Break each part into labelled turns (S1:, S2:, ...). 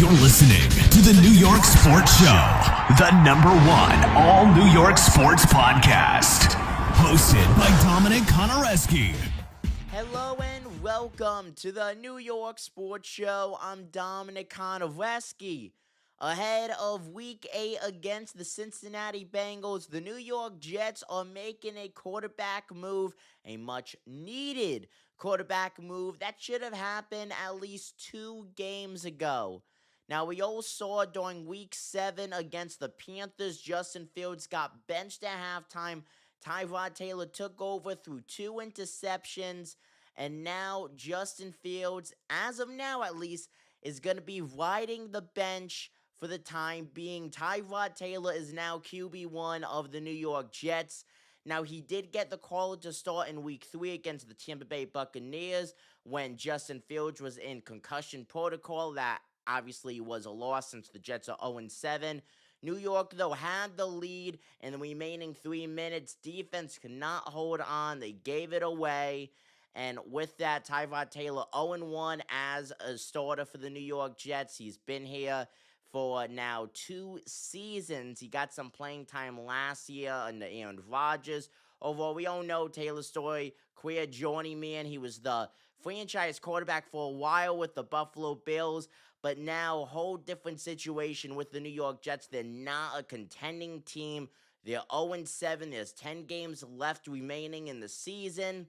S1: You're listening to the New York Sports Show, the #1 all New York sports podcast. Hosted by Dominic Konareski.
S2: Hello and welcome to the New York Sports Show. I'm Dominic Konareski. Ahead of Week 8 against the Cincinnati Bengals, the New York Jets are making a quarterback move, a much-needed quarterback move that should have happened at least 2 games ago. Now, we all saw during Week 7 against the Panthers, Justin Fields got benched at halftime. Tyrod Taylor took over through 2 interceptions, and now Justin Fields, as of now at least, is going to be riding the bench for the time being. Tyrod Taylor is now QB1 of the New York Jets. Now, he did get the call to start in Week 3 against the Tampa Bay Buccaneers when Justin Fields was in concussion protocol. That obviously was a loss since the Jets are 0-7. New York, though, had the lead in the remaining 3 minutes. Defense could not hold on. They gave it away. And with that, Tyrod Taylor 0-1 as a starter for the New York Jets. He's been here for now 2 seasons. He got some playing time last year under Aaron Rodgers. Overall, we all know Taylor's story, career journeyman. He was the franchise quarterback for a while with the Buffalo Bills, but now whole different situation with the New York Jets. They're not a contending team. They're 0-7. There's 10 games left remaining in the season.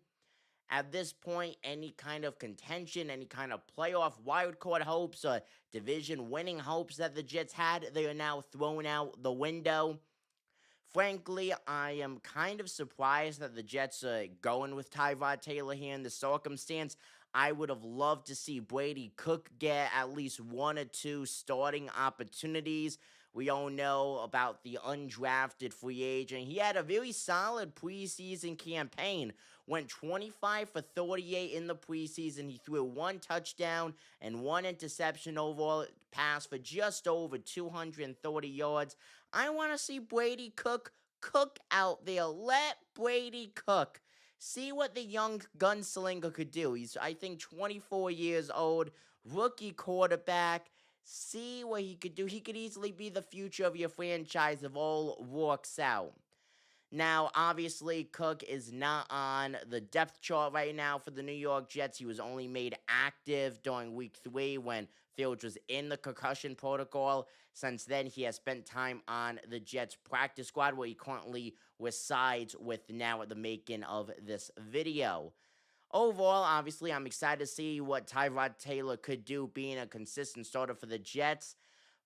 S2: At this point, any kind of contention, any kind of playoff wildcard hopes or division winning hopes that the Jets had, they are now thrown out the window. Frankly, I am kind of surprised that the Jets are going with Tyrod Taylor here in the circumstance. I would have loved to see Brady Cook get at least 1 or 2 starting opportunities. We all know about the undrafted free agent. He had a very solid preseason campaign. Went 25 for 38 in the preseason. He threw 1 touchdown and 1 interception overall, pass for just over 230 yards. I want to see Brady cook out there. Let Brady cook. See what the young gunslinger could do. He's, I think, 24 years old, rookie quarterback. See what he could do. He could easily be the future of your franchise if all works out. Now, obviously, Cook is not on the depth chart right now for the New York Jets. He was only made active during Week 3 when Fields was in the concussion protocol. Since then, he has spent time on the Jets practice squad, where he currently resides with now at the making of this video. Overall, obviously, I'm excited to see what Tyrod Taylor could do being a consistent starter for the Jets.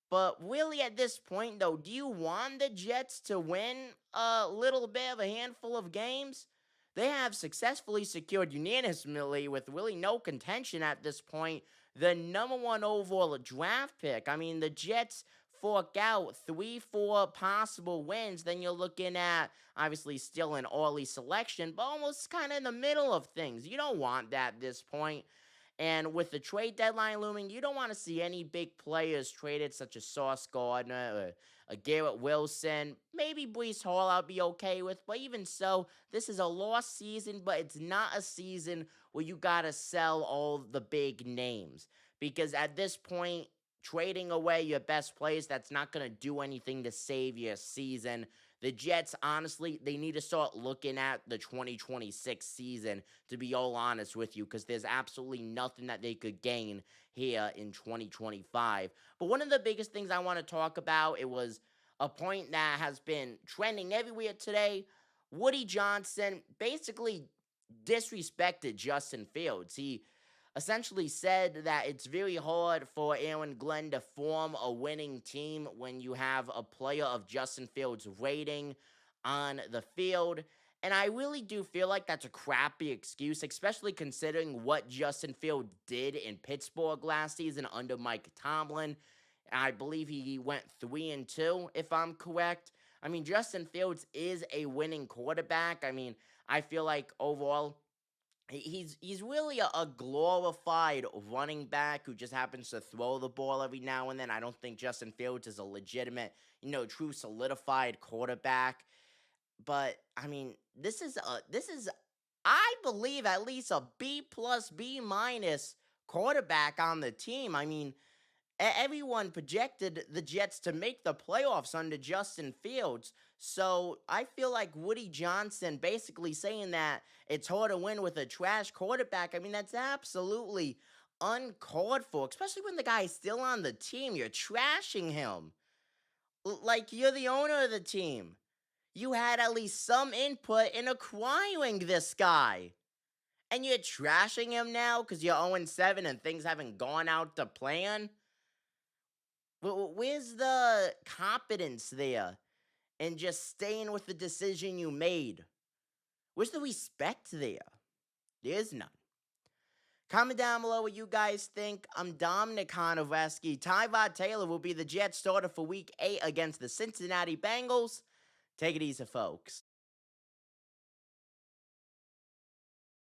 S2: But really, at this point, though, do you want the Jets to win a little bit of a handful of games? They have successfully secured unanimously, with really no contention at this point, the #1 overall draft pick. I mean, the Jets fork out 3-4 possible wins. Then you're looking at, obviously, still an early selection, but almost kind of in the middle of things. You don't want that at this point. And with the trade deadline looming, you don't want to see any big players traded, such as Sauce Gardner or a Garrett Wilson. Maybe Breece Hall I'll be okay with, but even so, this is a lost season, but it's not a season where you got to sell all the big names. Because at this point, trading away your best players, that's not going to do anything to save your season. The Jets, honestly, they need to start looking at the 2026 season, to be all honest with you, because there's absolutely nothing that they could gain here in 2025. But one of the biggest things I want to talk about, it was a point that has been trending everywhere today. Woody Johnson basically disrespected Justin Fields. He essentially said that it's very hard for Aaron Glenn to form a winning team when you have a player of Justin Fields' rating on the field. And I really do feel like that's a crappy excuse, especially considering what Justin Fields did in Pittsburgh last season under Mike Tomlin. I believe he went 3-2, if I'm correct. I mean, Justin Fields is a winning quarterback. I mean, I feel like overall, he's really a glorified running back who just happens to throw the ball every now and then. I don't think Justin Fields is a legitimate, true solidified quarterback. But I mean, this is I believe at least a B plus B minus quarterback on the team. I mean, Everyone projected the Jets to make the playoffs under Justin Fields. So I feel like Woody Johnson basically saying that it's hard to win with a trash quarterback. I mean, that's absolutely uncalled for, especially when the guy's still on the team. You're trashing him. Like you're the owner of the team. You had at least some input in acquiring this guy. And you're trashing him now because you're 0-7 and things haven't gone out to plan? Where's the competence there in just staying with the decision you made? Where's the respect there? There's none. Comment down below what you guys think. I'm Dominic Konoveski. Tyrod Taylor will be the Jets starter for Week 8 against the Cincinnati Bengals. Take it easy, folks.